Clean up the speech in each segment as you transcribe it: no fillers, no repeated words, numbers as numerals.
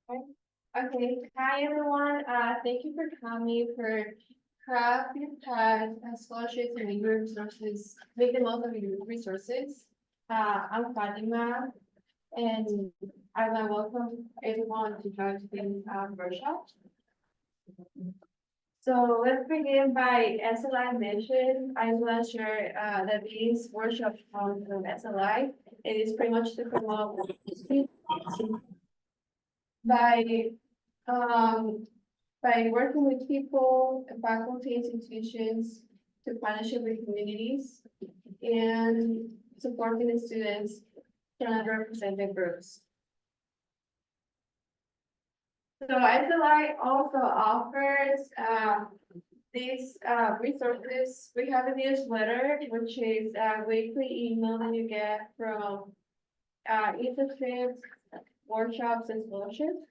Okay, hi everyone. Thank you for coming for craft your path, scholarships and your resources. Make the most of your resources. I'm Fatima, and I want to welcome everyone to join today's workshop. So let's begin by SLI mission. I want to share that this workshop comes from SLI. It is pretty much to promote by um by working with people, faculty, institutions to partnership with communities and supporting the students from underrepresented groups. So ISLI also offers these resources. We have a newsletter, which is a weekly email that you get from internships, workshops, and scholarships.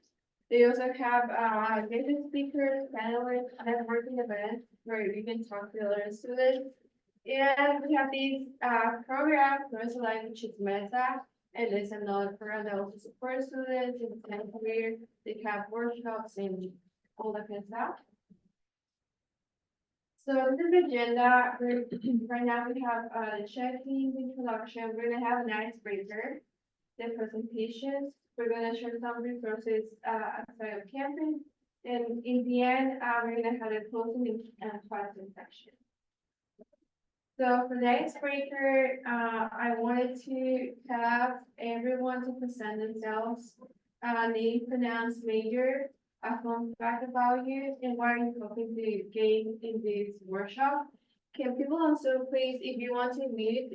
They also have guest speakers, panelists, networking events where you can talk to other students. And we have these programs, Versalize, which is Meta, and there's another program that also supports students in the same career. They have workshops and all that kind of stuff. So this is the agenda. Right now we have the check-in, the introduction. We're gonna have an icebreaker, the presentations. We're gonna share some resources outside of campus. And in the end, we're gonna have a closing and question section. So for the icebreaker, I wanted to have everyone to present themselves, name, pronounce, major, a fun fact about you, and what are you hoping to gain in this workshop. Can people also please, if you want to mute,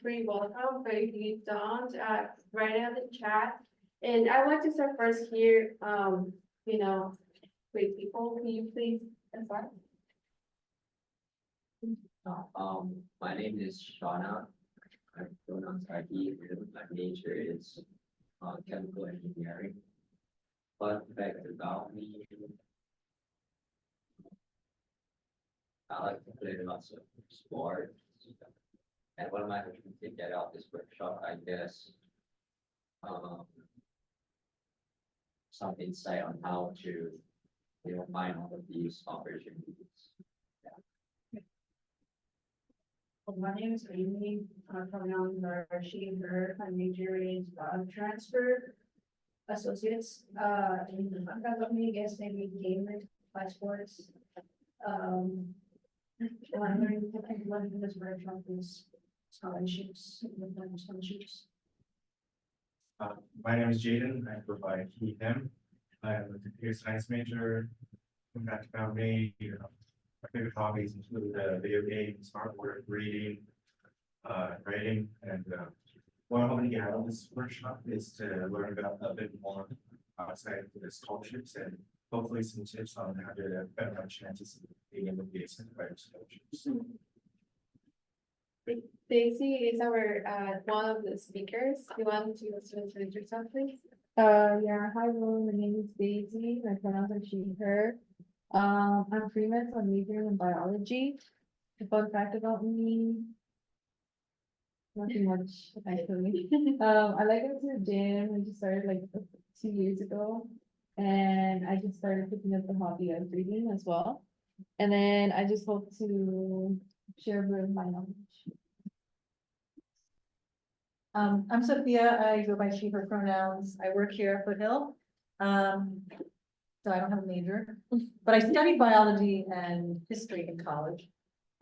pretty welcome, but if you don't, write it in the chat. And I want to start first here, with people, can you please start? My name is Shauna. My pronouns are he, and my major is chemical engineering. Fun fact about me, I like to play lots of sports. And what am I hoping to get out this workshop? I guess some insight on how to find all of these opportunities. Well, my name is Amy, pronouns are she, her, my major is transfer associates, and I'm gonna me guess maybe gaming, by sports. Well, I'm learning this workshop is scholarships, scholarships. My name is Jaden. I provide he, him. I am a computer science major. Back about me, my favorite hobbies include video games, artwork, reading, writing, and what I'm hoping to get out of this workshop is to learn about a bit more outside of the scholarships and hopefully some tips on how to better my chances of being able to get accepted by scholarships. Daisy is our one of the speakers. You want to introduce yourself, please? Yeah, hi everyone, my name is Daisy, my pronouns are she, her. I'm freelance, I'm majoring in biology. The fun fact about me. Nothing much, actually. I like going to the gym, I just started like 2 years ago. And I just started picking up the hobby of reading as well. And then I just hope to share a bit of my knowledge. I'm Sophia. I go by she, her pronouns. I work here at Foothill. So I don't have a major, but I studied biology and history in college.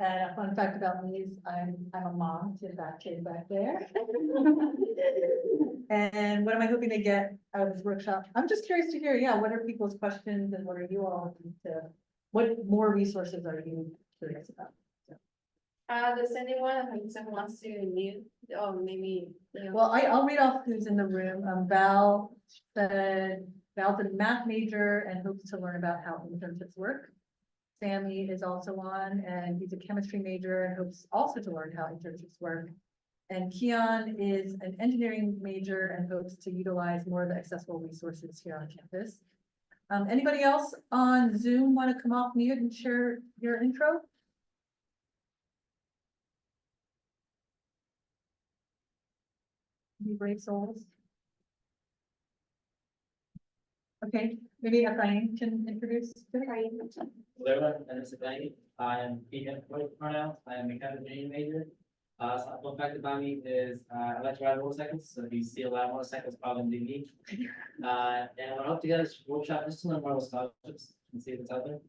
And a fun fact about me is I'm a mom to that kid back there. And what am I hoping to get out of this workshop? I'm just curious to hear, yeah, what are people's questions and what are you all looking to, what more resources are you curious about? Does anyone, if someone wants to mute, or maybe, Well, I'll read off who's in the room. Val said, Val's a math major and hopes to learn about how internships work. Sammy is also on, and he's a chemistry major and hopes also to learn how internships work. And Keon is an engineering major and hopes to utilize more of the accessible resources here on campus. Anybody else on Zoom want to come off mute and share your intro? Any brave souls? Okay, maybe Efrain can introduce. Right. Hello, and this is Danny. I am Ethan for pronouns. I am a mechanical engineering major. So fun fact about me is, I like to ride motorcycles, so if you see a lot of motorcycles, probably me. And what I hope to get is workshop just to learn more about scholarships and see if it's out there.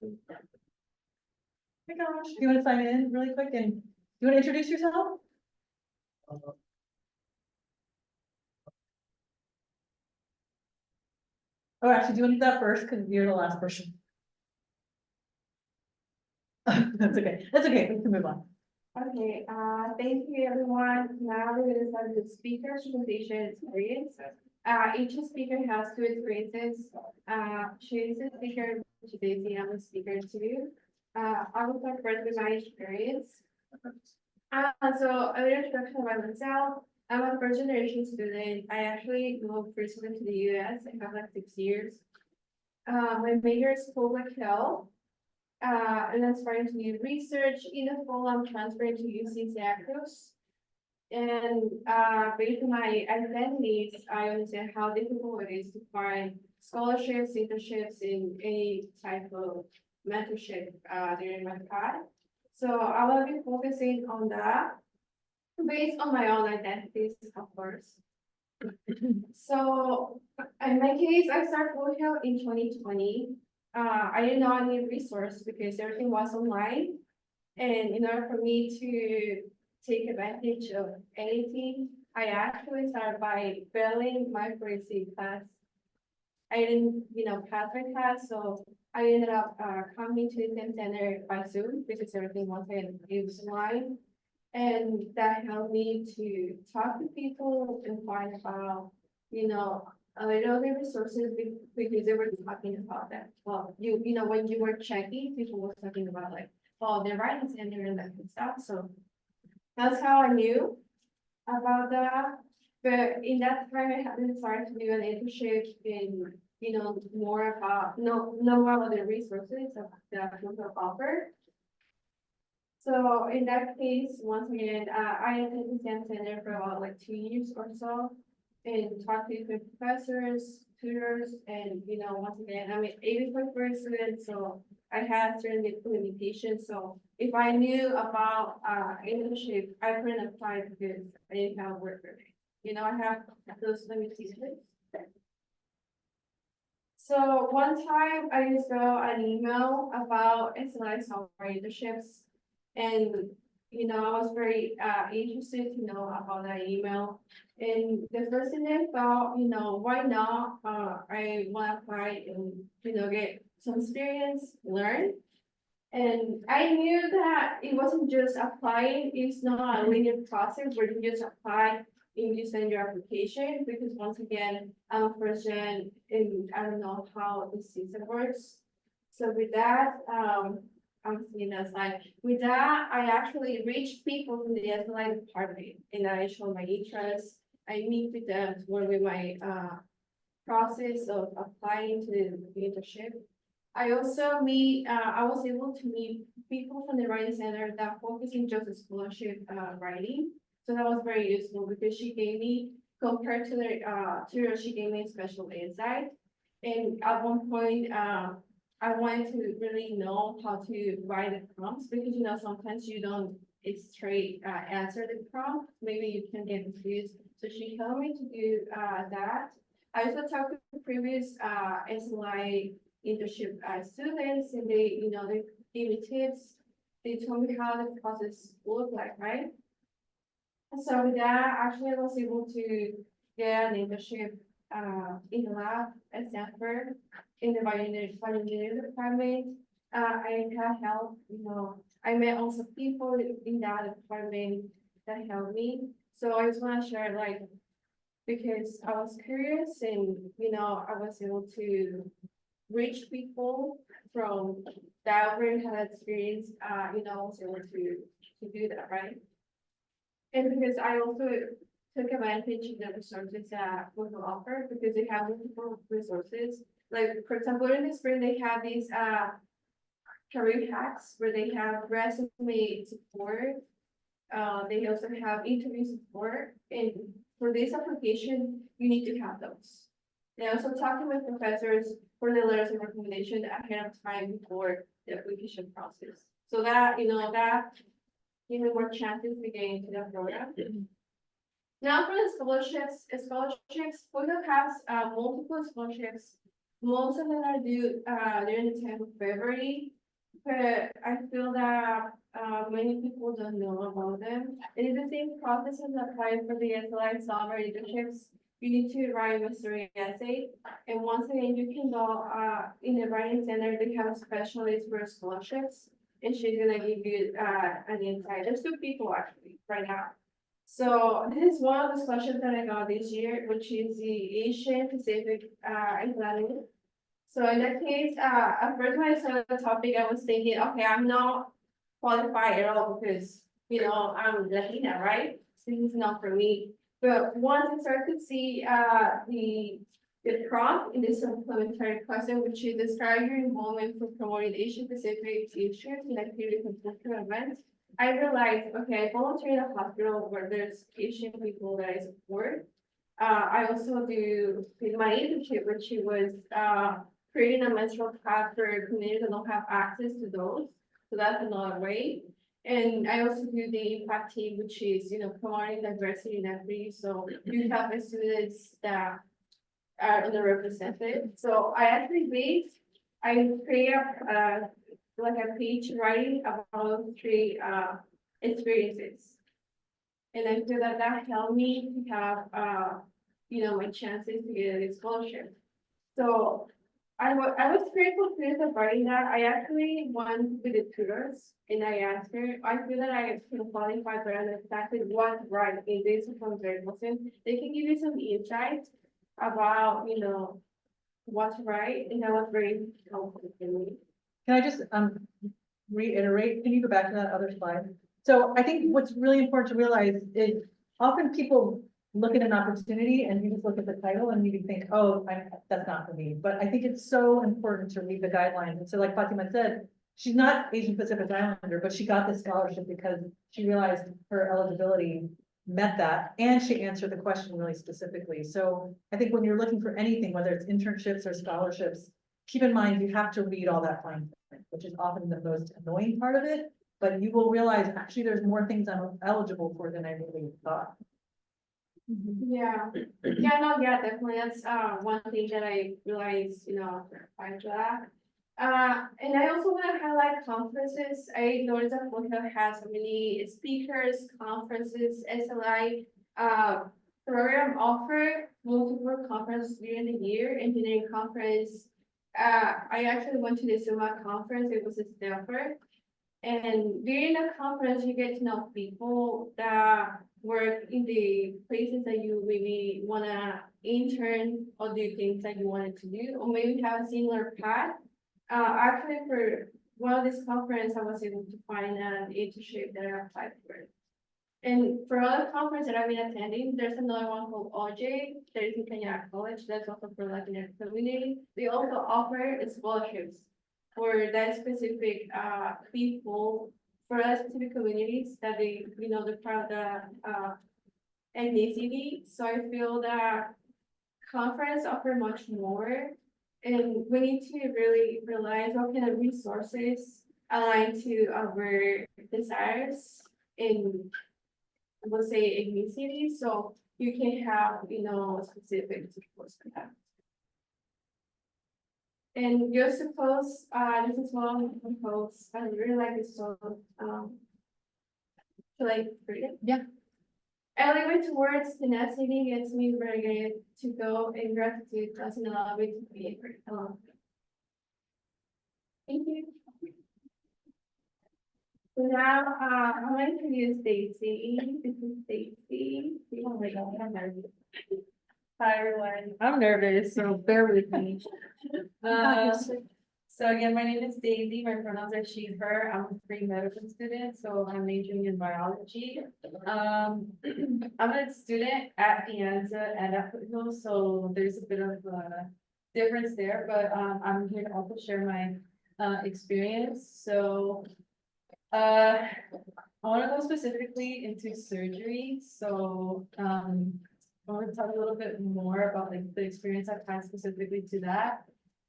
Hey gosh, do you want to sign in really quick and you want to introduce yourself? Oh, actually, do you want to do that first? Because you're the last person. That's okay. That's okay. We can move on. Okay, thank you, everyone. Now we're gonna start with the speaker's presentation experience. Each speaker has two experiences. She's a speaker, Daisy, I'm a speaker too. I will start first with my experience. So a little introduction about myself. I'm a first generation student. I actually moved recently to the US. I have like 6 years. My major is public health. And I'm starting to do research. In the fall, I'm transferring to UC Santa Cruz. And based on my academic needs, I understand how difficult it is to find scholarships, internships in any type of mentorship during my path. So I will be focusing on that based on my own identities, of course. So in my case, I started Foothill in 2020. I didn't know any resource because everything was online. And in order for me to take advantage of anything, I actually started by failing my forensic class. I didn't, pass my class, so I ended up coming to the same center by Zoom because everything was online. And that helped me to talk to people and find about, a little of the resources because they were talking about that. Well, when you were checking, people were talking about like, oh, they're writing center and that kind of stuff. So that's how I knew about that. But in that time, I hadn't started to do an internship in, more about, know more about the resources of that Foothill offer. So in that case, once again, I attended the STEM Center for about like 2 years or so and talked to different professors, tutors, and once again, I'm an 84 student, so I had certain limitations. So if I knew about internship, I couldn't apply because I didn't have work permit. I have those limitations. So one time I just got an email about SLI software internships. And, I was very interested to know about that email. And the first thing I thought, why not? I want to apply and, get some experience, learn. And I knew that it wasn't just applying, it's not a linear process where you just apply and you send your application, because once again, I'm a first gen and I don't know how the system works. So with that, I'm seeing that slide. With that, I actually reach people from the SLI department and I show my interest. I meet with them to work with my process of applying to the internship. I also I was able to meet people from the writing center that focus in just scholarship writing. So that was very useful because she gave me, compared to the tutor, she gave me special insight. And at one point, I wanted to really know how to write the prompts because, sometimes you don't straight answer the prompt. Maybe you can get confused. So she helped me to do that. I also talked to previous SLI internship students and they gave me tips. They told me how the process looked like, right? So with that, actually I was able to get an internship in the lab at Stanford in the bioengineering department. I had help, I met also people in that department that helped me. So I just want to share because I was curious and, I was able to reach people from that already had experience, I was able to do that, right? And because I also took advantage of the resources that Foothill offer because they have multiple resources. Like, for example, in the spring, they have these career hacks where they have resume support. They also have interview support. And for this application, you need to have those. And also talking with professors for the letters of recommendation ahead of time before the application process. So that, that give me more chances to get into the program. Now for the scholarships, Foothill has multiple scholarships. Most of them are due during the time of February, but I feel that many people don't know about them. It is the same process as applying for the SLI summer internships. You need to write a mystery essay, and once again, you can go in the writing center. They have a specialist for scholarships, and she's gonna give you an insight. There's 2 people actually right now. So this is one of the scholarships that I got this year, which is the Asian Pacific and planning. So in that case, at first when I saw the topic, I was thinking, okay, I'm not qualified at all because, I'm Latina, right? So this is not for me. But once I started to see the prompt in this supplementary question, which is describe your involvement for promoting Asian Pacific issues in activities and cultural events, I realized, okay, I volunteer in a hospital where there's Asian people that I support. I also do my internship, which was creating a menstrual pad for communities that don't have access to those. So that's another way. And I also do the impact team, which is, promoting diversity and equity. So you have the students that are underrepresented. So I create like a page writing about 3 experiences. And I feel that helped me to have, my chances to get a scholarship. So I was very confused about writing that. I actually went with the tutors and I asked her, I feel that I can qualify, but I exactly what to write in this supplementary question. They can give you some insights about, what to write, and that was very helpful for me. Can I just reiterate, can you go back to that other slide? So I think what's really important to realize is often people look at an opportunity and you just look at the title and you think, oh, that's not for me. But I think it's so important to read the guidelines. And so like Fatima said, she's not Asian Pacific Islander, but she got this scholarship because she realized her eligibility met that and she answered the question really specifically. So I think when you're looking for anything, whether it's internships or scholarships, keep in mind you have to read all that fine print, which is often the most annoying part of it. But you will realize actually there's more things I'm eligible for than I really thought. Yeah, definitely. That's one thing that I realized, after applying for that. And I also want to highlight conferences. I noticed that Foothill has so many speakers, conferences, SLI program offer multiple conferences during the year. Engineering conference. I actually went to the SUMA conference. It was in Stanford. And during the conference, you get to know people that work in the places that you maybe wanna intern or do things that you wanted to do, or maybe have a similar path. Actually, for one of this conference, I was able to find an internship that I applied for. And for other conferences that I've been attending, there's another one called OJ, that is in Kenya College, that's also for Latino community. They also offer scholarships for that specific people, for that specific communities that they, they're part of the ethnicity. So I feel that conference offer much more, and we need to really realize what kind of resources align to our desires in, let's say, ethnicity. So you can have, specific supports for that. And you're supposed, this is one of the posts, I really like this song, to like read it. Yeah. Elevate towards tenacity gets me ready to go, and gratitude doesn't allow me to be alone. Thank you. So now, I'm going to introduce Stacy. This is Stacy. Oh my God, I'm nervous. Hi, everyone. I'm nervous, so bear with me. So again, my name is Daisy. My pronouns are she, her. I'm a pre-medicine student, so I'm majoring in biology. I'm a student at Pienza and at Foothill, so there's a bit of a difference there, but I'm here to also share my experience. So I want to go specifically into surgery. So want to talk a little bit more about like the experience I've had specifically to that.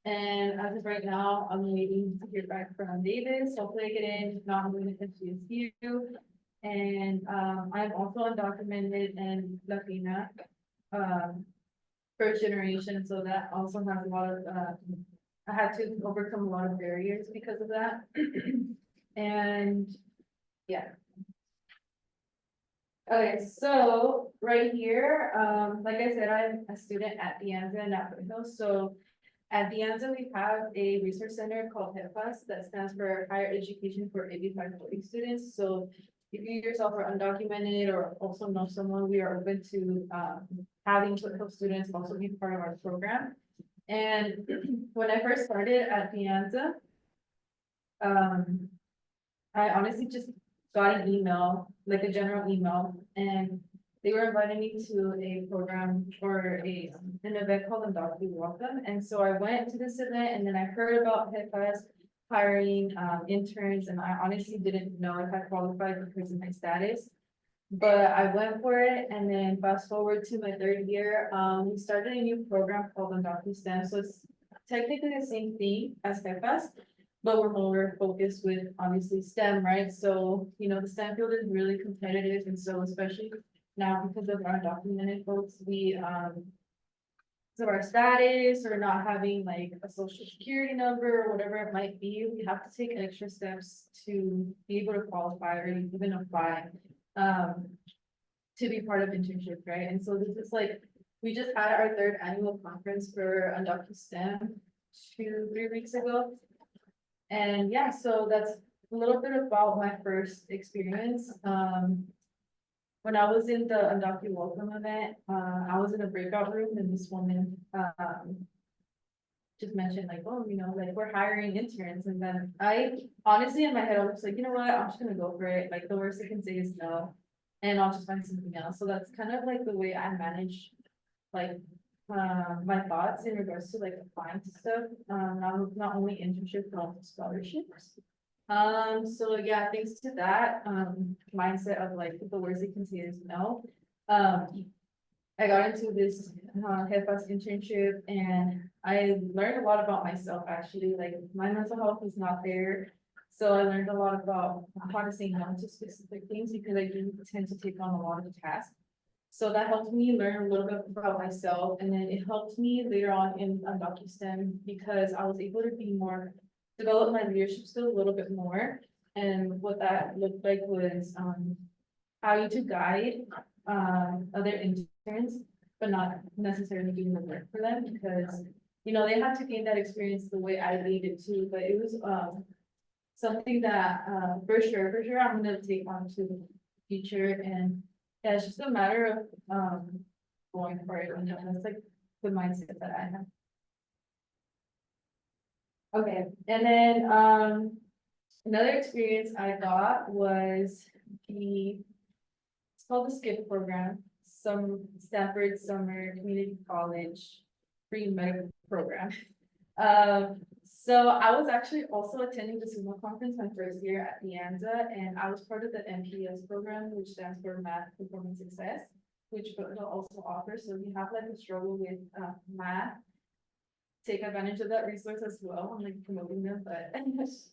And as of right now, I'm waiting to hear back from Davis. Hopefully I get in, if not, I'm going to continue you. And, I'm also undocumented and Latina, first generation, so that also has a lot of, I had to overcome a lot of barriers because of that. And, yeah. Okay, so right here, like I said, I'm a student at Dianza and at Foothill. So at Dianza, we have a resource center called HEPAS that stands for Higher Education for 8540 students. So if you yourself are undocumented or also know someone, we are open to having Foothill students also be part of our program. And when I first started at Dianza, I honestly just got an email, like a general email, and they were inviting me to a program or an event called Undocumented Welcome. And so I went to this event and then I heard about HIPAA's hiring interns, and I honestly didn't know if I qualified because of my status. But I went for it, and then fast forward to my third year, we started a new program called Undocumented STEM. So it's technically the same thing as HIPAA's, but we're more focused with obviously STEM, right? So, you know, the STEM field is really competitive, and so especially now because of our undocumented folks, we, so our status or not having like a social security number or whatever it might be, we have to take extra steps to be able to qualify or even apply, to be part of internship, right? And so this is like, we just had our third annual conference for Undocumented STEM 2-3 weeks ago. And yeah, so that's a little bit about my first experience. When I was in the Undocumented Welcome event, I was in a breakout room and this woman, just mentioned like, oh, you know, like we're hiring interns. And then I honestly in my head, I was like, you know what, I'm just gonna go for it. Like the worst I can say is no, and I'll just find something else. So that's kind of like the way I manage like my thoughts in regards to like applying to stuff, not only internships, but also scholarships. So yeah, thanks to that, mindset of like, the worst they can say is no. I got into this, HEPA's internship and I learned a lot about myself, actually, like my mental health is not there. So I learned a lot about how to say no to specific things because I do tend to take on a lot of tasks. So that helped me learn a little bit about myself, and then it helped me later on in DocuStem because I was able to be more, develop my leadership skills a little bit more. And what that looked like was how to guide other interns, but not necessarily doing the work for them because, you know, they had to gain that experience the way I needed to, but it was something that for sure I'm gonna take on to the future. And yeah, it's just a matter of going for it, and that's like the mindset that I have. Okay, and then another experience I got was it's called the SKIP program, some Stanford Summer Community College free medical program. So I was actually also attending the SUMO conference my first year at Dianza, and I was part of the MPS program, which stands for Math Performance Success, which Foothill also offers. So if you have like a struggle with math, take advantage of that resource as well. I'm like promoting them, but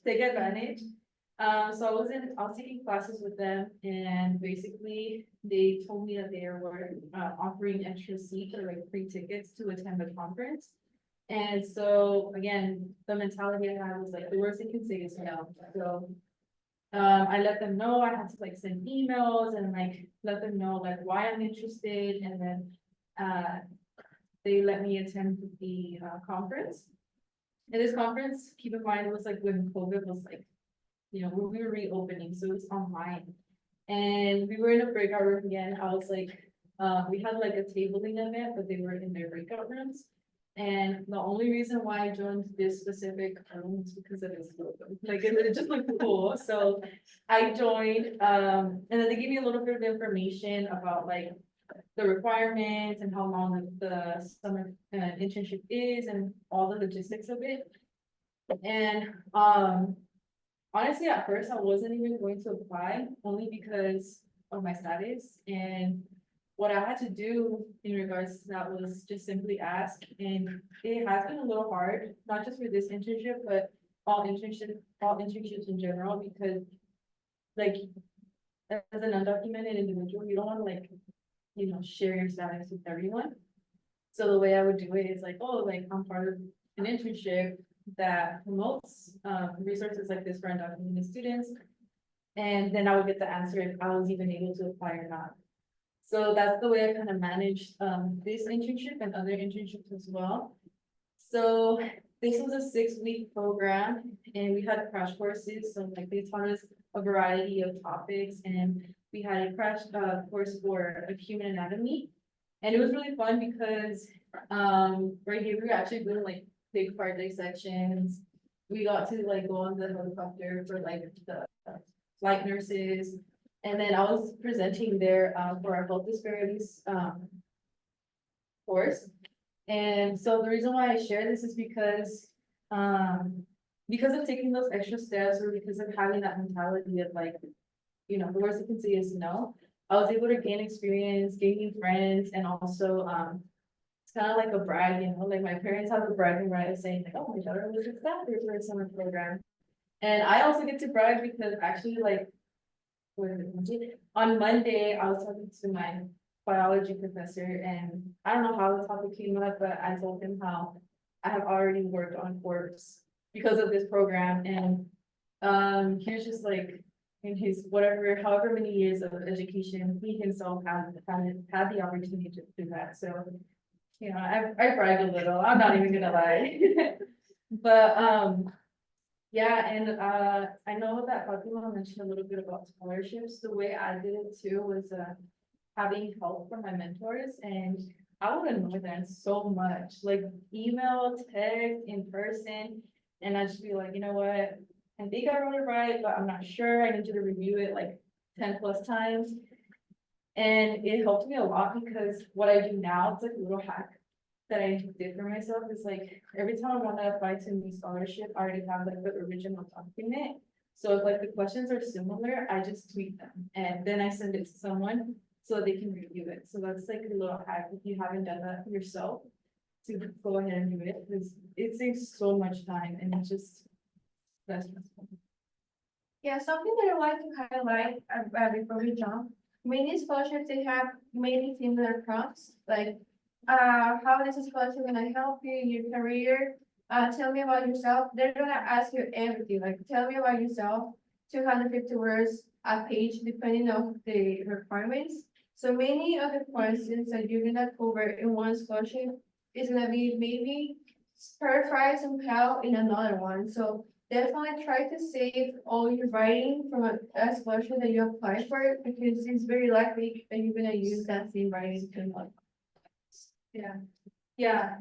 take advantage. So I was taking classes with them, and basically they told me that they were offering extra seats or like free tickets to attend the conference. And so again, the mentality I had was like, the worst they can say is no. So I let them know. I had to like send emails and like let them know like why I'm interested, and then they let me attend the conference. And this conference, keep in mind, it was like when COVID was like, you know, we were reopening, so it's online. And we were in a breakout room again. I was like, we had like a tabling event, but they were in their breakout rooms. And the only reason why I joined this specific room is because of this logo. Like it just looked cool. So I joined, and then they gave me a little bit of information about like the requirements and how long the summer internship is and all the logistics of it. And honestly, at first I wasn't even going to apply only because of my status. And what I had to do in regards to that was just simply ask, and it has been a little hard, not just for this internship, but all internships in general, because like, as an undocumented individual, you don't wanna like, share your status with everyone. So the way I would do it is like, oh, like, I'm part of an internship that promotes, resources like this for undocumented students. And then I would get the answer if I was even able to apply or not. So that's the way I kind of managed, this internship and other internships as well. So this was a 6-week program and we had crash courses, so like they taught us a variety of topics, and we had a crash, course for human anatomy. And it was really fun because, right here, we were actually doing like big part dissections. We got to like go on the helicopter for like the flight nurses. And then I was presenting there, for our health disparities, course. And so the reason why I share this is because of taking those extra steps, or because of having that mentality of like, the worst you can say is no. I was able to gain experience, gain new friends, and also, it's kind of like a brag, like my parents have a bragging right of saying like, oh, my daughter was a staff for a summer program. And I also get to brag because actually like, on Monday, I was talking to my biology professor, and I don't know how the topic came up, but I told him how I have already worked on corpse because of this program, and here's just like in his whatever, however many years of education, he himself had the opportunity to do that. So, I brag a little. I'm not even gonna lie, but yeah, and I know that Fatima mentioned a little bit about scholarships. The way I did it too was having help from my mentors, and I would annoy them so much, like email, text, in person, and I'd just be like, you know what? I think I wrote it right, but I'm not sure. I need you to review it like 10+ times. And it helped me a lot because what I do now, it's like a little hack that I did for myself is like, every time I want to apply to a new scholarship, I already have like the original document. So if like the questions are similar, I just tweet them and then I send it to someone so they can review it. So that's like a little hack if you haven't done that yourself, to go ahead and do it, because it saves so much time and it's just, that's stressful. Yeah, something that I like to highlight, before we jump, many scholarships, they have many similar prompts, like, how this scholarship gonna help you in your career? Tell me about yourself. They're gonna ask you everything, like, tell me about yourself, 250 words a page, depending on the requirements. So many of the questions that you're gonna cover in one scholarship is gonna be maybe paraphrased somehow in another one. So definitely try to save all your writing from a scholarship that you apply for, because it's very likely that you're gonna use that same writing to like. Yeah,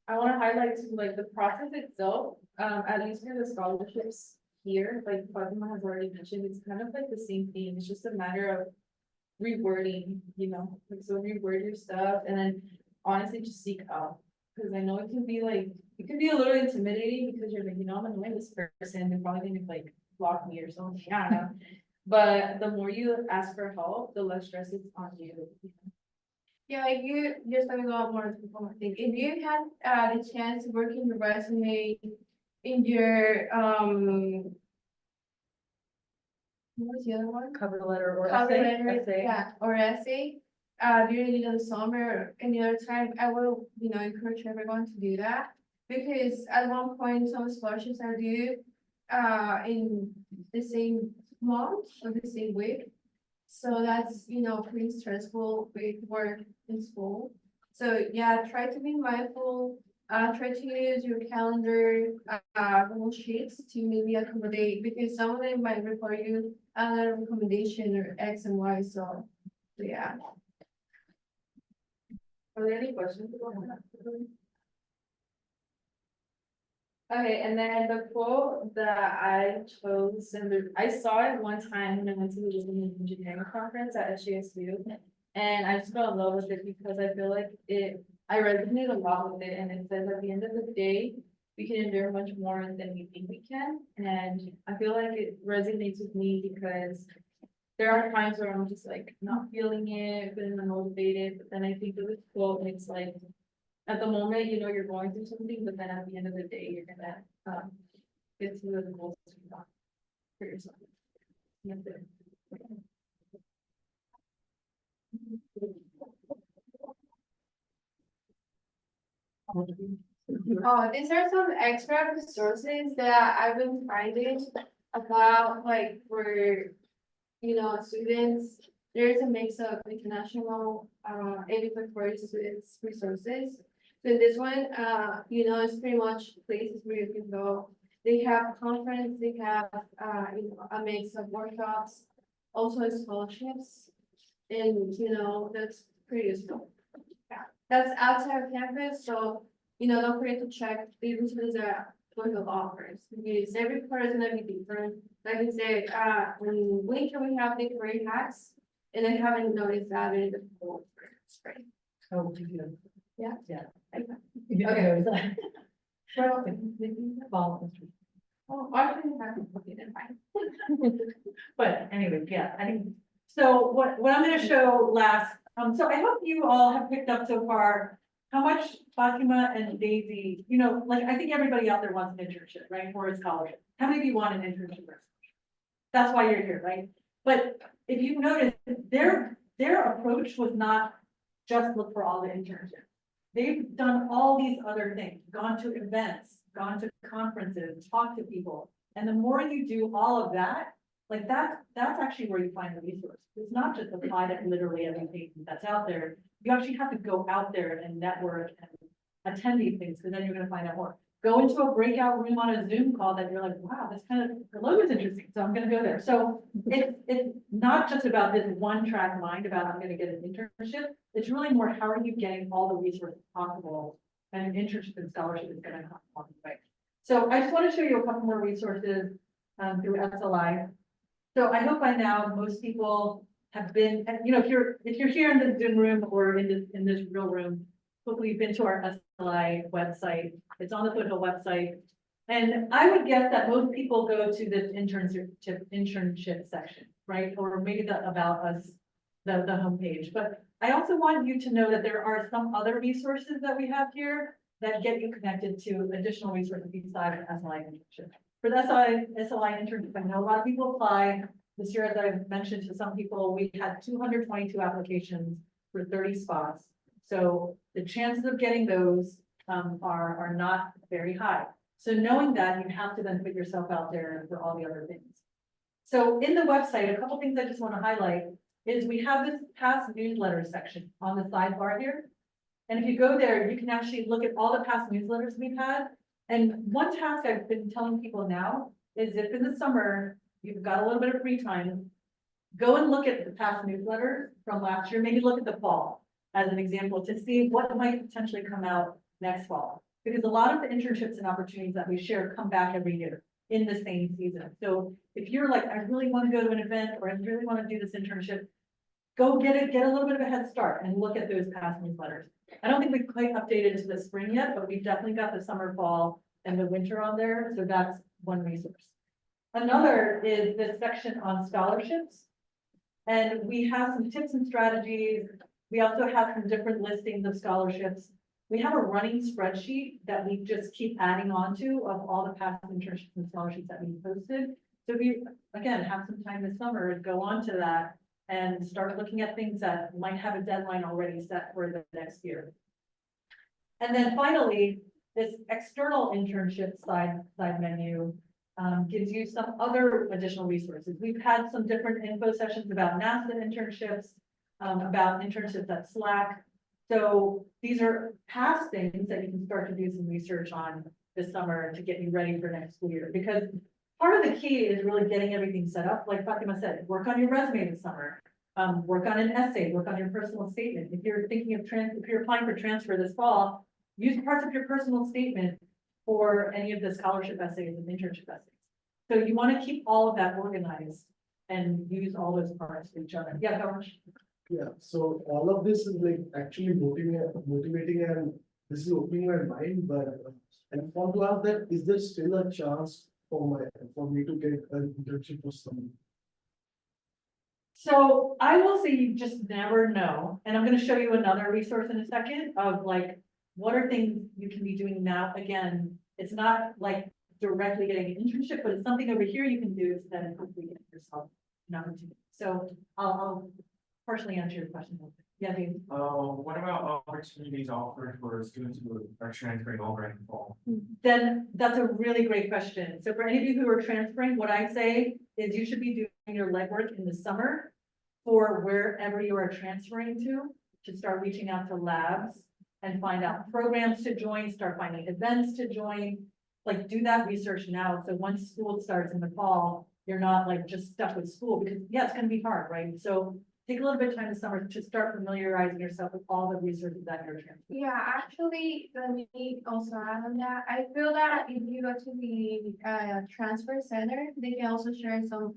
I wanna highlight too, like the process itself, at least for the scholarships here, like Fatima has already mentioned, it's kind of like the same thing, it's just a matter of rewording, like so reword your stuff, and then honestly just seek out. Cause I know it can be like, it can be a little intimidating because you're like, I'm annoying this person, they're probably gonna like block me or something, I don't know. But the more you ask for help, the less stress it's on you. Yeah, like you just let me go on more into one thing. If you had the chance to work in your resume, in your what was the other one? Cover letter or Cover essay, letter, yeah, or essay, during the summer or any other time, I will, encourage everyone to do that. Because at one point, some scholarships are due, in the same month or the same week. So that's, pretty stressful with work in school. So yeah, try to be mindful, try to use your calendar, Google Sheets to maybe accommodate, because some of them might require you another recommendation or X and Y, so yeah. Are there any questions? Okay, and then the quote that I chose, and I saw it one time when I went to the Women in Engineering Conference at SJSU. And I just fell in love with it because I feel like I resonate a lot with it, and it says at the end of the day, we can endure much more than we think we can. And I feel like it resonates with me because there are times where I'm just like not feeling it, feeling unmotivated, but then I think of this quote and it's like, at the moment, you know, you're going through something, but then at the end of the day, you're gonna, get to the goals you want for yourself. That's it. Oh, these are some extra resources that I've been finding about like for, students. There's a mix of international, and for students resources. So this one, it's pretty much places where you can go. They have conference, they have, a mix of workshops, also scholarships. And, that's pretty useful. Yeah, that's outside of campus, so, don't forget to check the resources that Foothill offers. Because every part is gonna be different. Like I said, in winter we have the career hacks, and I haven't noticed that in the fall for spring. Oh, you do. Yeah. Yeah. Okay. Okay. So, Fall. oh, I shouldn't have to look at it, fine. But anyway, yeah, I think, so what I'm gonna show last, so I hope you all have picked up so far how much Fatima and Daisy, like, I think everybody out there wants an internship, right, or a scholarship. How many of you want an internship or a scholarship? That's why you're here, right? But if you've noticed, their approach was not just look for all the internships. They've done all these other things, gone to events, gone to conferences, talked to people. And the more you do all of that, like that's actually where you find the resource. It's not just apply to literally everything that's out there. You actually have to go out there and network and attend these things, because then you're gonna find out more. Go into a breakout room on a Zoom call that you're like, wow, this kind of, the logo is interesting, so I'm gonna go there. So it's not just about this one track mind about I'm gonna get an internship. It's really more, how are you getting all the resources possible, and an internship and scholarship is gonna come along the way. So I just want to show you a couple more resources through SLI. So I hope by now most people have been, and if you're here in the Zoom room or in this real room, hopefully you've been to our SLI website. It's on the Foothill website. And I would guess that most people go to this internship section, right? Or maybe the About Us, the homepage. But I also want you to know that there are some other resources that we have here that get you connected to additional resources besides SLI internship. For the SLI internship, I know a lot of people apply. This year, as I've mentioned to some people, we had 222 applications for 30 spots. So the chances of getting those are not very high. So knowing that, you have to then put yourself out there for all the other things. So in the website, a couple things I just want to highlight is we have this past newsletter section on the sidebar here. And if you go there, you can actually look at all the past newsletters we've had. And one task I've been telling people now is if in the summer, you've got a little bit of free time, go and look at the past newsletters from last year, maybe look at the fall as an example to see what might potentially come out next fall. Because a lot of the internships and opportunities that we share come back every year in the same season. So if you're like, I really want to go to an event or I really want to do this internship, go get a little bit of a head start and look at those past newsletters. I don't think we've quite updated to the spring yet, but we've definitely got the summer, fall, and the winter on there. So that's one resource. Another is this section on scholarships. And we have some tips and strategies. We also have some different listings of scholarships. We have a running spreadsheet that we just keep adding on to of all the past internships and scholarships that we posted. So if you, again, have some time this summer, go on to that and start looking at things that might have a deadline already set for the next year. And then finally, this external internship side menu gives you some other additional resources. We've had some different info sessions about NASA internships, about internships at Slack. So these are past things that you can start to do some research on this summer to get you ready for next school year. Because part of the key is really getting everything set up. Like Fatima said, work on your resume this summer, work on an essay, work on your personal statement. If you're thinking of if you're applying for transfer this fall, use parts of your personal statement for any of the scholarship essays and internship essays. So you want to keep all of that organized and use all those parts for each other. Yeah, George. Yeah, so all of this is like actually motivating and this is opening my mind, but I want to ask that, is there still a chance for me to get an internship or something? So I will say you just never know, and I'm gonna show you another resource in a second of like, what are things you can be doing now? Again, it's not like directly getting an internship, but it's something over here you can do to then hopefully get yourself an opportunity. So I'll partially answer your question. Yeah, Dave. What about opportunities offered for students who are transferring over in the fall? Then that's a really great question. So for any of you who are transferring, what I say is you should be doing your legwork in the summer for wherever you are transferring to start reaching out to labs and find out programs to join, start finding events to join. Like do that research now. So once school starts in the fall, you're not like just stuck with school because yeah, it's gonna be hard, right? So take a little bit of time this summer to start familiarizing yourself with all the resources that you're transferring. Yeah, actually, let me also add on that. I feel that if you go to the transfer center, they can also share some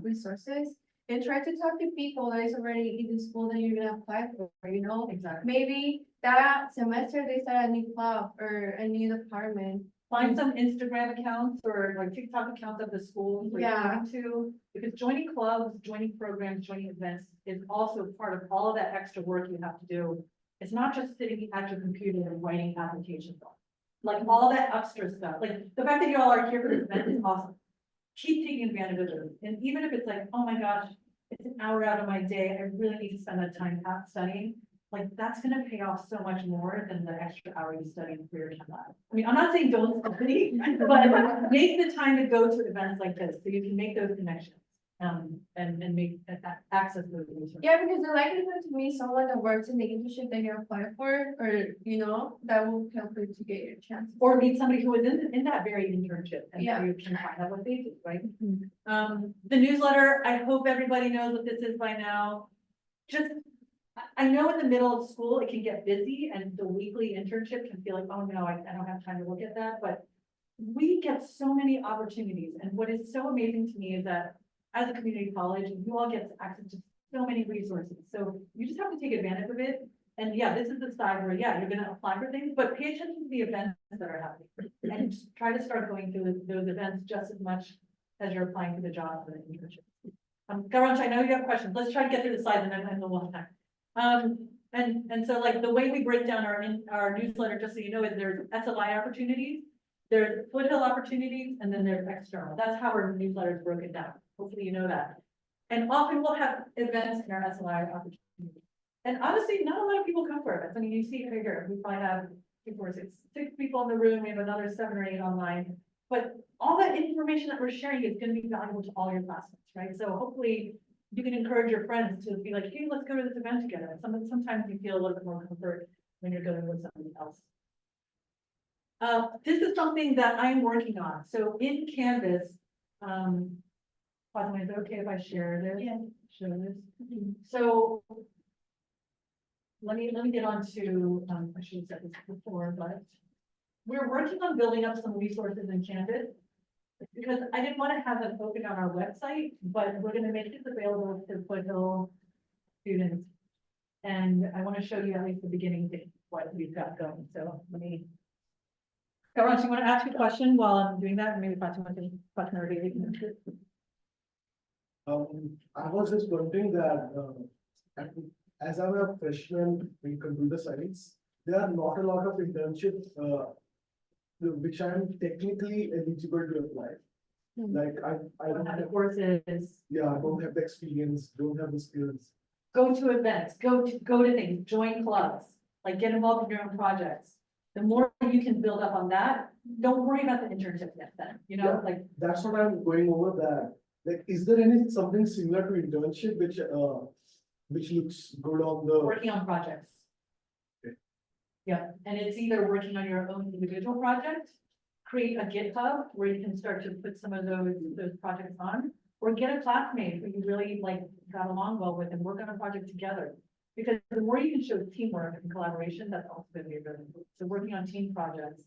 resources. And try to talk to people that is already in the school that you're gonna apply for, you know? Exactly. Maybe that semester they start a new club or a new department. Find some Instagram accounts or like TikTok accounts of the schools where you're Yeah. going to, because joining clubs, joining programs, joining events is also part of all of that extra work you have to do. It's not just sitting at your computer and writing applications. Like all that extra stuff, like the fact that you all are here for this event is awesome. Keep taking advantage of it. And even if it's like, oh my gosh, it's an hour out of my day, I really need to spend that time out studying. Like that's gonna pay off so much more than the extra hour you study in career time lab. I mean, I'm not saying don't study, but make the time to go to events like this so you can make those connections. And make access those resources. Yeah, because the likelihood to meet someone that works in the internship that you're applying for, or, you know, that will help you to get your chance. Or meet somebody who was in that very internship and so Yeah. you can find out what they do, right? The newsletter, I hope everybody knows what this is by now. Just, I know in the middle of school, it can get busy and the weekly internship can feel like, oh no, I don't have time to look at that, but we get so many opportunities. And what is so amazing to me is that as a community college, you all get access to so many resources. So you just have to take advantage of it. And yeah, this is the side where, yeah, you're gonna apply for things, but pay attention to the events that are happening. And just try to start going through those events just as much as you're applying for the job for the internship. Karanch, I know you have questions. Let's try to get through the slides and then end the one time. And so like the way we break down our newsletter, just so you know, is there's SLI opportunities, there's Foothill opportunities, and then there's external. That's how our newsletter is broken down. Hopefully you know that. And often we'll have events in our SLI opportunities. And honestly, not a lot of people come for events. I mean, you see it right here. We probably have 6 people in the room. We have another 7 or 8 online. But all that information that we're sharing is going to be valuable to all your classmates, right? So hopefully you can encourage your friends to be like, hey, let's go to this event together. Sometimes you feel a little bit more comfort when you're going with somebody else. This is something that I'm working on. So in Canvas, Fatima, is it okay if I share this? Yeah. Share this. So let me get on to, I should have said this before, but we're working on building up some resources in Canvas because I didn't want to have them open on our website, but we're going to make this available to Foothill students. And I want to show you at least the beginning of what we've got going. So let me. Karanch, you want to ask a question while I'm doing that? Maybe Fatima can question or David can answer. I was just wondering that, as I'm a freshman in computer science, there are not a lot of internships, which I'm technically eligible to apply. Like, I don't The have, courses, yeah, I don't have the experience, don't have the skills. go to events, go to things, join clubs, like get involved in your own projects. The more you can build up on that, don't worry about the internship yet then, you know, like. That's what I'm going over that. Like, is there something similar to internship which looks good on the, Working on projects. Okay. Yeah, and it's either working on your own individual project, create a GitHub where you can start to put some of those projects on, or get a classmate who you really like got along well with and work on a project together. Because the more you can show teamwork and collaboration, that's also going to be really important. So working on team projects.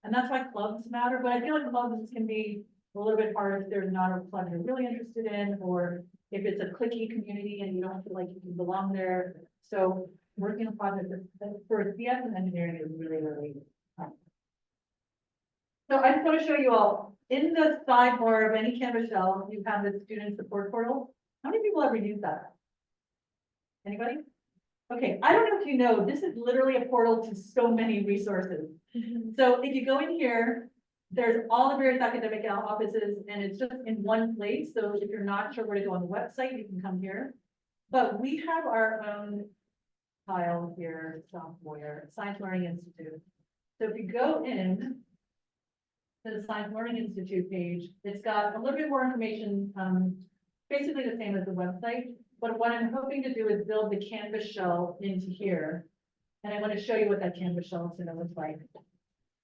And that's why clubs matter, but I feel like clubs can be a little bit hard if there's not a club you're really interested in, or if it's a cliquey community and you don't feel like you can belong there. So working on projects for CS and engineering is really, really helpful. So I just want to show you all, in the sidebar of any Canvas shell, you have the student support portal. How many people ever use that? Anybody? Okay, I don't know if you know, this is literally a portal to so many resources. So if you go in here, there's all the various academic offices and it's just in one place. So if you're not sure where to go on the website, you can come here. But we have our own file here somewhere, Science Learning Institute. So if you go in to the Science Learning Institute page, it's got a little bit more information, basically the same as the website. But what I'm hoping to do is build the Canvas shell into here. And I want to show you what that Canvas shell is going to look like.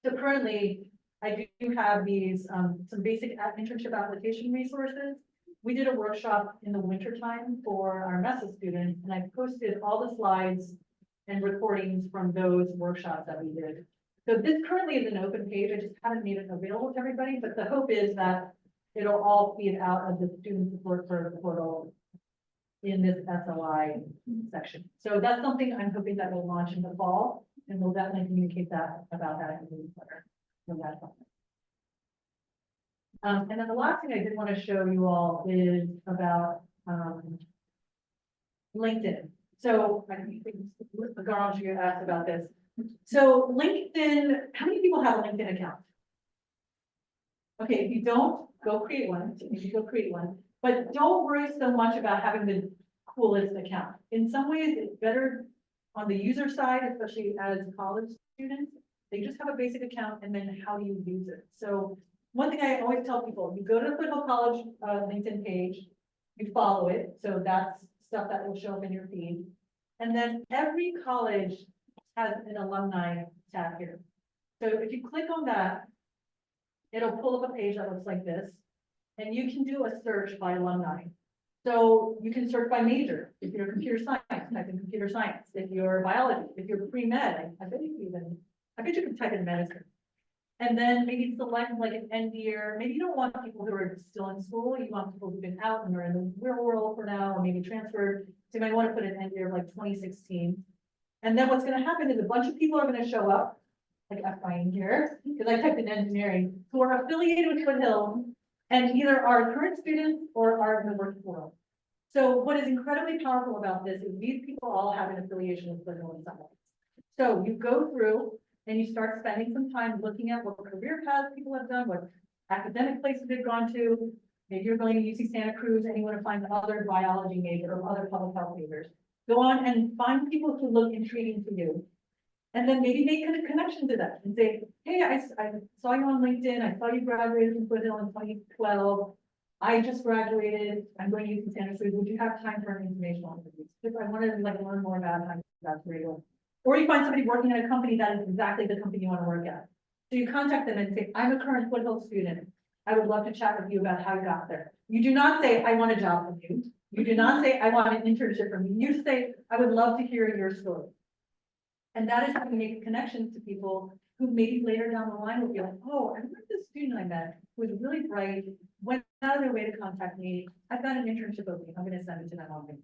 So currently, I do have these, some basic internship application resources. We did a workshop in the winter time for our MESA students, and I posted all the slides and recordings from those workshops that we did. So this currently is an open page. I just haven't made it available to everybody, but the hope is that it'll all feed out of the student support service portal in this SOI section. So that's something I'm hoping that will launch in the fall, and we'll definitely communicate that about that in the newsletter. So that's all. And then the last thing I did want to show you all is about LinkedIn. So I think Garage, you asked about this. So LinkedIn, how many people have a LinkedIn account? Okay, if you don't, go create one. If you go create one, but don't worry so much about having the coolest account. In some ways, it's better on the user side, especially as college students. They just have a basic account, and then how do you use it? So one thing I always tell people, you go to the Foothill College LinkedIn page, you follow it. So that's stuff that will show up in your feed. And then every college has an alumni tab here. So if you click on that, it'll pull up a page that looks like this. And you can do a search by alumni. So you can search by major. If you're computer science, type in computer science. If you're biology, if you're pre-med, I bet you can type in medicine. And then maybe select like an end year. Maybe you don't want people who are still in school. You want people who've been out and are in the real world for now, or maybe transferred. So you might want to put an end year of like 2016. And then what's going to happen is a bunch of people are going to show up, like I'm finding here, because I typed in engineering, who are affiliated with Foothill and either are current students or are in the working world. So what is incredibly powerful about this is these people all have an affiliation with Foothill in some way. So you go through and you start spending some time looking at what career paths people have done, what academic places they've gone to. Maybe you're going to UC Santa Cruz and you want to find other biology major or other public health majors. Go on and find people who look intriguing to you. And then maybe make a connection to them and say, hey, I saw you on LinkedIn. I saw you graduated from Foothill in 2012. I just graduated. I'm going to UC Santa Cruz. Would you have time for an informational interview? Because I wanted to like learn more about how that's real. Or you find somebody working at a company that is exactly the company you want to work at. So you contact them and say, I'm a current Foothill student. I would love to chat with you about how you got there. You do not say, I want a job from you. You do not say, I want an internship from you. You say, I would love to hear your story. And that is how you make connections to people who maybe later down the line will be like, oh, I remember this student I met who was really bright, went out of their way to contact me. I've got an internship opening. I'm going to send it to them on LinkedIn.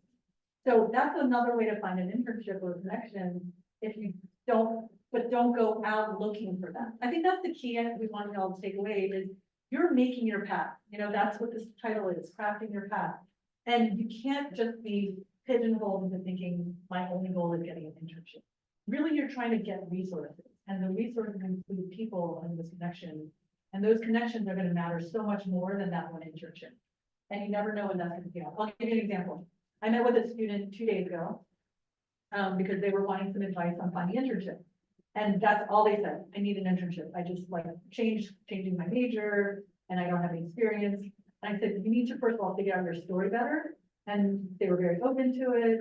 So that's another way to find an internship or connection if you don't go out looking for that. I think that's the key we want y'all to take away is you're making your path. You know, that's what this title is, crafting your path. And you can't just be pigeonholed into thinking my only goal is getting an internship. Really, you're trying to get resources, and the resources include people and this connection. And those connections are going to matter so much more than that one internship. And you never know when that's going to be out. I'll give you an example. I met with a student 2 days ago because they were wanting some advice on finding internship. And that's all they said. I need an internship. I just like changing my major and I don't have any experience. And I said, you need to first of all figure out your story better. And they were very open to it.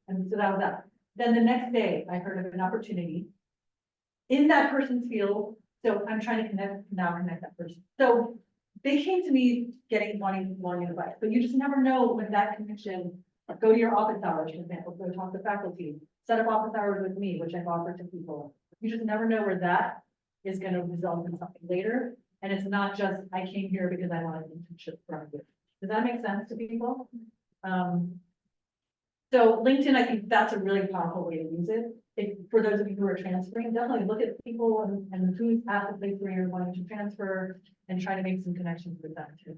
And so that was that. Then the next day I heard of an opportunity in that person's field. So I'm trying to connect that person. So they came to me wanting advice, but you just never know when that connection, go to your office hours, for example, go talk to faculty, set up office hours with me, which I've offered to people. You just never know where that is going to result in something later. And it's not just, I came here because I wanted an internship from you. Does that make sense to people? So LinkedIn, I think that's a really powerful way to use it. For those of you who are transferring, definitely look at people and who's at the place where you're wanting to transfer and try to make some connections with them too.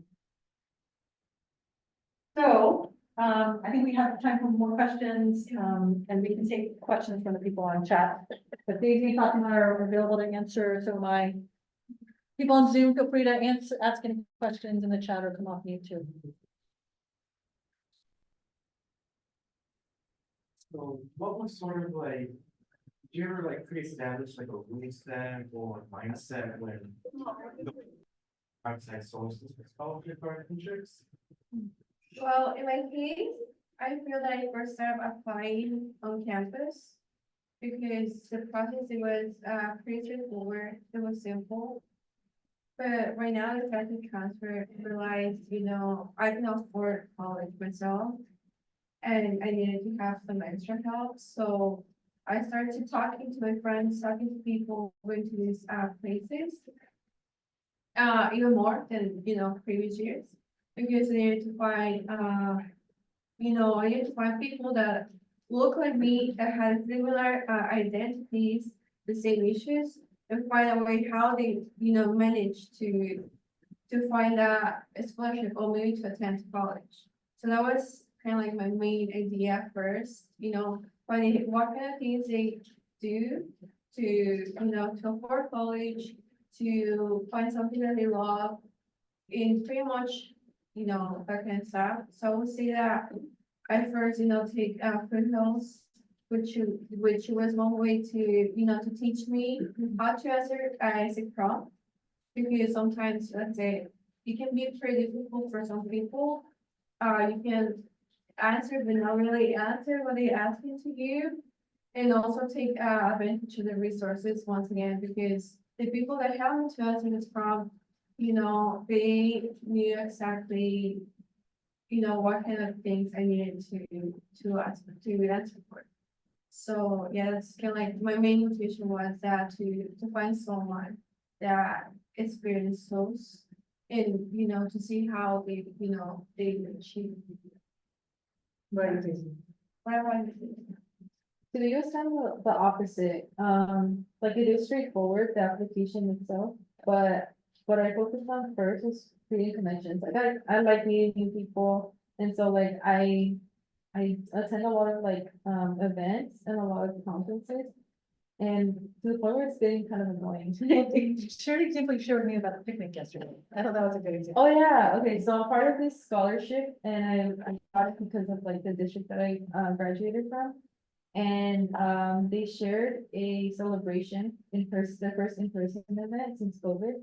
So I think we have time for more questions, and we can take questions from the people on chat. But Daisy and Fatima are available to answer, so my people on Zoom, feel free to ask any questions in the chat or come off mute too. So what was sort of like, did you ever like pre-establish like a rule set or mindset when the outside sources for scholarship or internships? Well, in my case, I feel that I first started applying on campus because the process, it was pretty straightforward, it was simple. But right now, I started to transfer, realized, I can afford college myself. And I needed to have some extra help, so I started to talking to my friends, talking to people, going to these places. Even more than, previous years, because I needed to find, I needed to find people that look like me, that had similar identities, the same issues, and find a way how they, manage to find a scholarship or maybe to attend college. So that was kind of like my main idea first, finding what kind of things they do to afford college, to find something that they love, in pretty much, that kind of stuff. So I would say that I first, take Foothills, which was one way to, to teach me how to answer as a prompt. Because sometimes, let's say, it can be pretty difficult for some people. You can answer, but not really answer what they're asking to you. And also take advantage of the resources once again, because the people that helped me to answer this prompt, they knew exactly, what kind of things I needed to answer for. So yeah, that's kind of like my main motivation was that to find someone that experienced those, and to see how they achieve. Right, Daisy. What I wanted to do. So it was kind of the opposite, like it is straightforward, the application itself, but what I focused on first was creating connections. Like I like meeting new people, and so like I attend a lot of like events and a lot of conferences. And to the point where it's getting kind of annoying. Share an example you shared with me about the picnic yesterday. I thought that was a good example. Oh, yeah, okay, so I'm part of this scholarship and I got it because of like the district that I graduated from. And they shared a celebration in person, the first in-person event since COVID.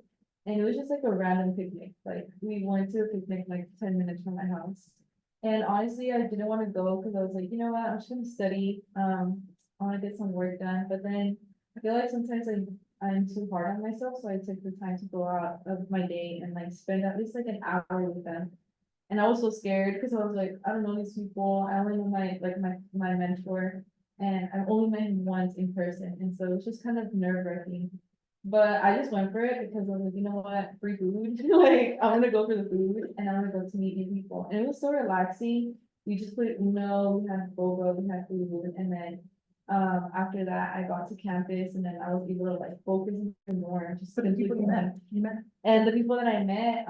And it was just like a random picnic, like we went to a picnic like 10 minutes from my house. And honestly, I didn't want to go because I was like, you know what, I'm just gonna study, I wanna get some work done, but then I feel like sometimes I'm too hard on myself, so I took the time to go out of my day and like spend at least like an hour with them. And I was so scared because I was like, I don't know these people, I only know my mentor, and I've only met him once in person, and so it's just kind of nerve-wracking. But I just went for it because I was like, you know what, free food, like I wanna go for the food and I wanna go to meet new people, and it was so relaxing. We just played Uno, we had boba, we had food, and then after that, I got to campus and then I was able to like focus even more and just. So the people you met, And the people that I met,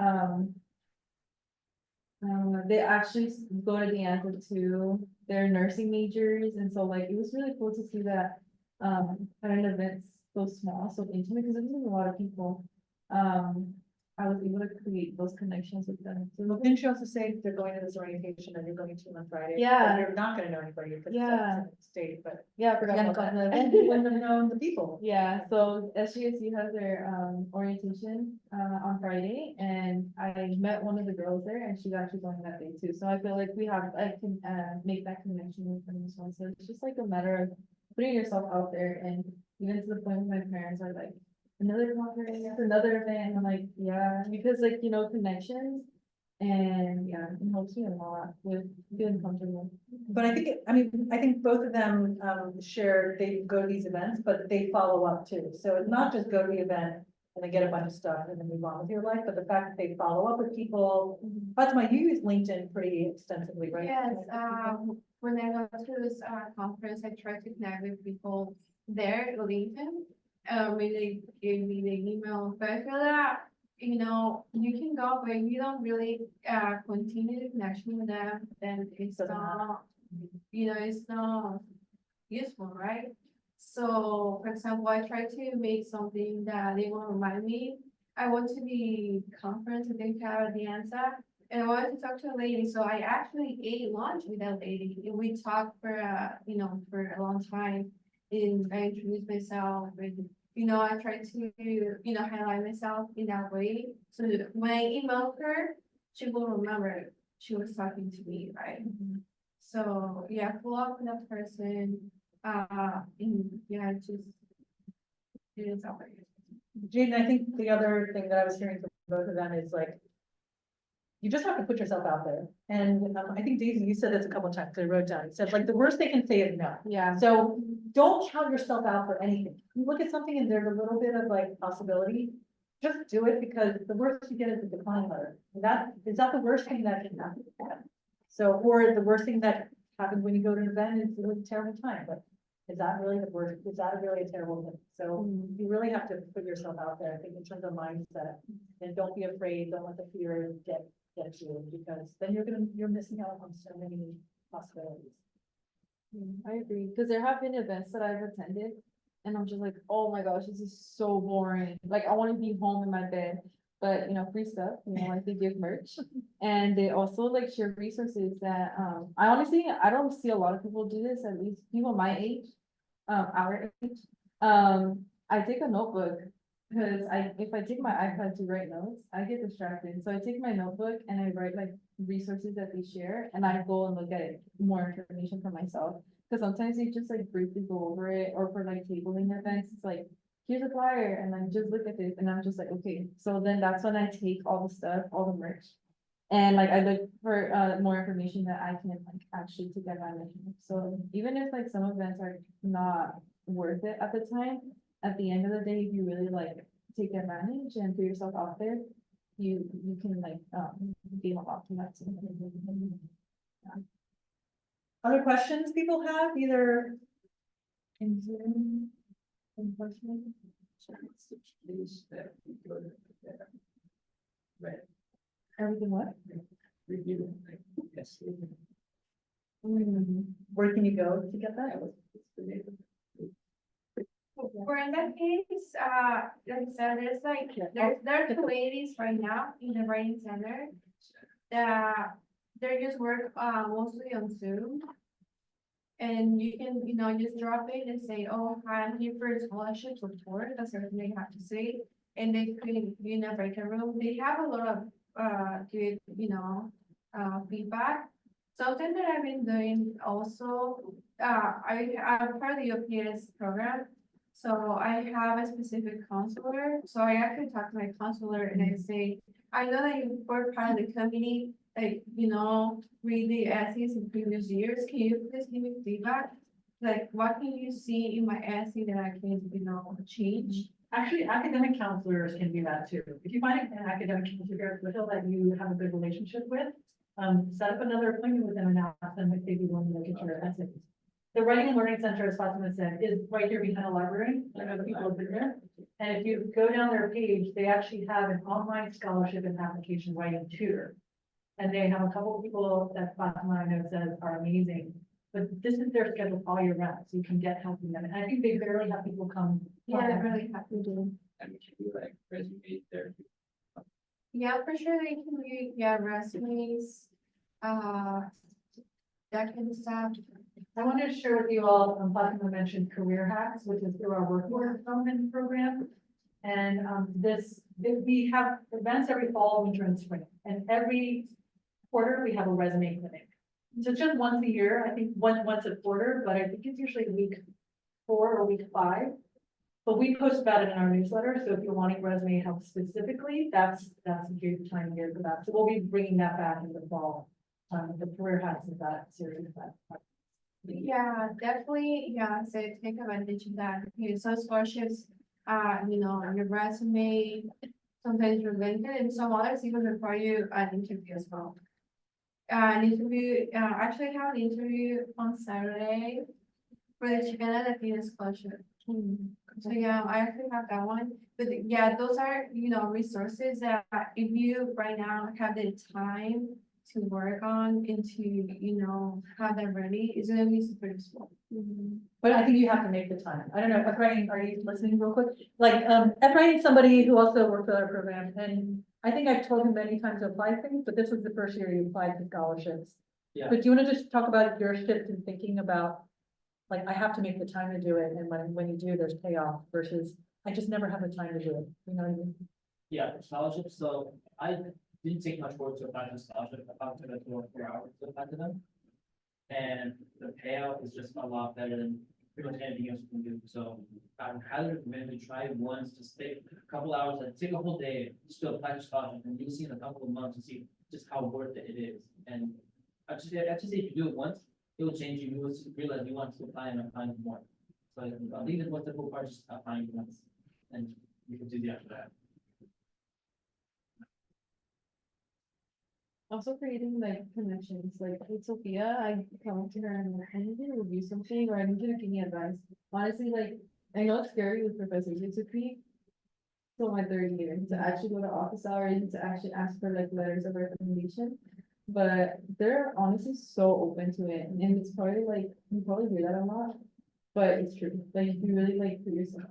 they actually go to the answer too. They're nursing majors, and so like it was really cool to see that at an event so small, so intimate, because it wasn't a lot of people. I was able to create those connections with them. So well, didn't you also say they're going to this orientation and you're going to on Friday? Yeah. But you're not gonna know anybody because Yeah. it's a state, but yeah, I forgot you about that. and you wouldn't have known the people. Yeah, so SGSU has their orientation on Friday, and I met one of the girls there and she's actually going that day too. So I feel like I can make that connection with them as well. So it's just like a matter of putting yourself out there, and even to the point where my parents are like, another conference, another event, and I'm like, yeah, because like, connections. And yeah, it helps me a lot with feeling comfortable. But I think, I think both of them share, they go to these events, but they follow up too. So it's not just go to the event and then get a bunch of stuff and then move on with your life, but the fact that they follow up with people. That's why you use LinkedIn pretty extensively, right? Yes, when I go to this conference, I try to connect with people there, LinkedIn. Maybe they gave me the email, but I feel that you know, you can go, but if you don't really, continue the connection with them, then it's Doesn't matter. not, you know, it's not useful, right? So, for example, I try to make something that they will remind me. I went to the conference that they have at the ANSA, and I wanted to talk to a lady, so I actually ate lunch with that lady, and we talked for, you know, for a long time. And I introduced myself, and, you know, I tried to, you know, highlight myself in that way, so that when I email her, she will remember she was talking to me, right? So, yeah, follow up with that person, and, yeah, just. It is out there. Jane, I think the other thing that I was hearing from both of them is like, you just have to put yourself out there. And I think Daisy, you said this a couple of times, 'cause I wrote down, you said like, the worst they can say is no. Yeah. So don't count yourself out for anything. You look at something and there's a little bit of like possibility, just do it, because the worst you get is a decline letter. And that, is that the worst thing that can happen? So, or the worst thing that happens when you go to an event is a terrible time, but is that really the worst? Is that really a terrible thing? So you really have to put yourself out there, I think, in terms of mindset, and don't be afraid, don't let the fear get you, because then you're missing out on so many possibilities. I agree, because there have been events that I've attended, and I'm just like, oh my gosh, this is so boring. Like, I want to be home in my bed, but you know, free stuff, you know, like they give merch. And they also like share resources that, I honestly, I don't see a lot of people do this, at least people my age, our age. I take a notebook, because if I take my iPad to write notes, I get distracted. So I take my notebook and I write like resources that they share, and I go and look at it, more information for myself. Because sometimes they just like briefly go over it, or for like tabling events, it's like, here's a flyer, and then just look at this, and I'm just like, okay. So then that's when I take all the stuff, all the merch. And like I look for more information that I can like actually take advantage of. So even if like some events are not worth it at the time, at the end of the day, if you really like take advantage and put yourself out there, you can like gain a lot from that too. Other questions people have, either in Zoom? In person? Please, that we go to there. Right, Everything what? review, like, yes. Where can you go to get that? That was the neighborhood. For in that case, like I said, there's like, there's two ladies right now in the writing center. That they just work, mostly on Zoom. And you can, you know, just drop it and say, oh, hi, I'm here for a scholarship support, that's everything they have to say. And they could, you know, break a room, they have a lot of, good, you know, feedback. Something that I've been doing also, I'm part of the OPS program. So I have a specific counselor, so I actually talk to my counselor and I say, I know that you were part of the committee, like, you know, read the essays in previous years, can you please give me feedback? Like, what can you see in my essay that I can, you know, change? Actually, academic counselors can do that too. If you find an academic counselor that you have a good relationship with, set up another appointment with them and ask them if they'd be willing to look at your essays. The Writing and Learning Center, as Fatima said, is right here behind the library. I know people have been there. And if you go down their page, they actually have an online scholarship and application writing tutor. And they have a couple of people that Fatima I know says are amazing. But this is their schedule all year round, so you can get help from them. And I think they barely have people come. Yeah, I really have to do. And we can do like resume therapy. Yeah, for sure, they can read, yeah, resumes, that kind of stuff. I wanted to share with you all, Fatima mentioned Career Hacks, which is through our workforce development program. And we have events every fall, winter, and spring. And every quarter, we have a resume clinic. So it's just once a year, I think once a quarter, but I think it's usually week 4 or week 5. But we post about it in our newsletter, so if you're wanting resume help specifically, that's a good time here for that. So we'll be bringing that back in the fall. The Career Hacks is that series of that. Yeah, definitely, yeah, so take advantage of that, because some scholarships, you know, your resume, sometimes your LinkedIn, and some others even require you an interview as well. An interview, actually I have an interview on Saturday for the Chicana Latina scholarship. So yeah, I actually have that one, but yeah, those are, resources that if you right now have the time to work on and to, have them ready, it's gonna be super useful. But I think you have to make the time. I don't know, Efrain, are you listening real quick? Like, Efrain is somebody who also worked with our program, and I think I've told him many times to apply things, but this was the first year he applied to scholarships. Yeah. But do you wanna just talk about your shift in thinking about, like, I have to make the time to do it, and when you do, there's payoff versus, I just never have the time to do it, you know what I mean? Yeah, scholarships, so I didn't take much work to apply for scholarship, I found it for 4 hours to apply to them. And the payout is just a lot better than pretty much anything else you can do, so I would highly recommend to try once, just take a couple hours, like take a whole day, just to apply for scholarship, and you'll see in a couple of months, and see just how worth it is, and I just say if you do it once, it will change you, you will realize you want to apply and apply for more. So I think that's what's the cool part, just applying once, and you can do the after that. Also creating like connections, like with Sophia, I come up to her and I'm like, I need you to review something, or I need you to give me advice. Honestly, like, I know it's scary with professors, it took me till my third year to actually go to office hours and to actually ask for like letters of recommendation. But they're honestly so open to it, and it's probably like, you probably hear that a lot, but it's true, like, you really like for yourself.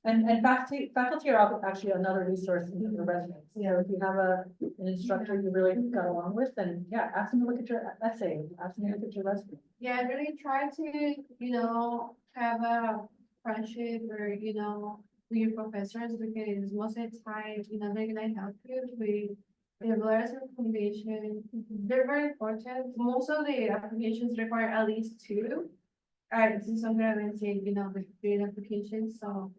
And faculty are actually another resource in your resumes. You know, if you have an instructor you really got along with, then yeah, ask them to look at your essay, ask them to look at your resume. Yeah, I really try to, have a friendship or, with your professors, because most of the time, they're gonna help you with the letters of recommendation. They're very important. Most of the applications require at least two. This is something I've been saying, with grade applications, so,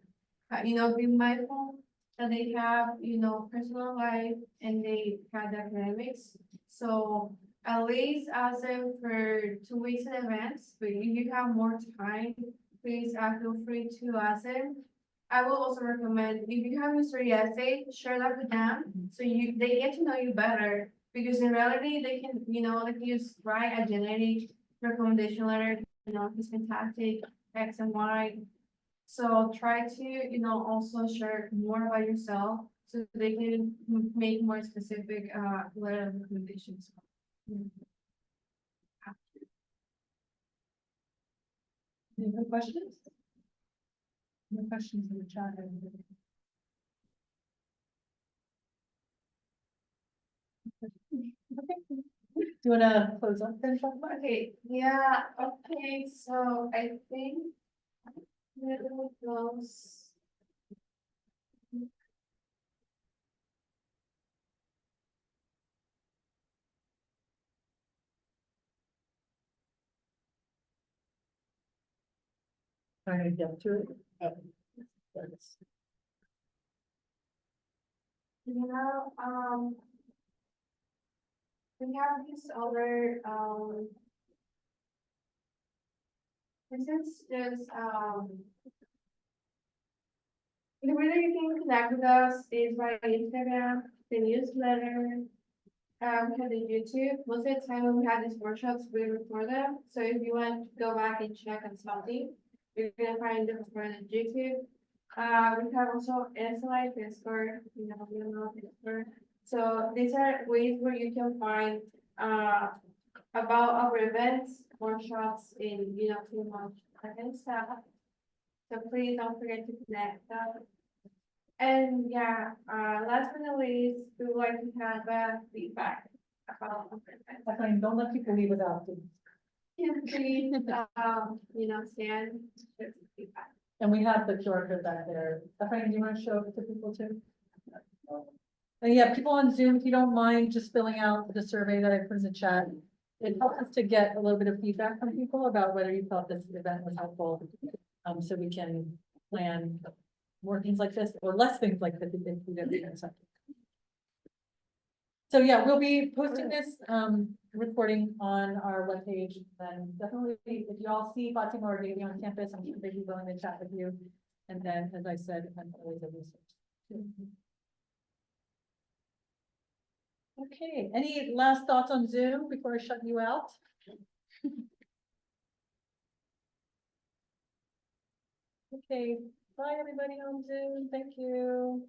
be mindful that they have, personal life and they have the academics. So at least ask them for 2 weeks in advance, but if you have more time, please, feel free to ask them. I will also recommend, if you have a story essay, share that with them, so they get to know you better. Because in reality, they can, they can just write a generic recommendation letter, it's fantastic, X and Y. So try to, also share more about yourself, so they can make more specific, letter of recommendations. Any other questions? No questions in the chat. Okay. Do you wanna close up then, Fatima? Okay, yeah, okay, so I think we're gonna close. Trying to get to it. That's- We have this other, this is just, the way that you can connect with us is by Instagram, the newsletter, we have the YouTube. Most of the time when we have these workshops, we record them, so if you want to go back and check on something, you're gonna find them for the YouTube. We have also SLI, Discord, Discord. So these are ways where you can find, about our events, workshops in, pretty much and stuff. So please don't forget to connect them. And yeah, last but not least, we would like to have feedback about our event. I find, don't let people leave without it. Please, stand with feedback. And we have the QR code back there. Efrain, do you want to show it to people too? And yeah, people on Zoom, if you don't mind just filling out the survey that I put in the chat. It helps us to get a little bit of feedback from people about whether you felt this event was helpful. So we can plan more things like this or less things like this if we don't do something. So yeah, we'll be posting this recording on our webpage. Then definitely, if you all see Fatima or Davey on campus, I'm sure they'd be willing to chat with you. And then, as I said, I'm always a resource. Okay, any last thoughts on Zoom before I shut you out? Okay, Bye, everybody on Zoom. Thank you.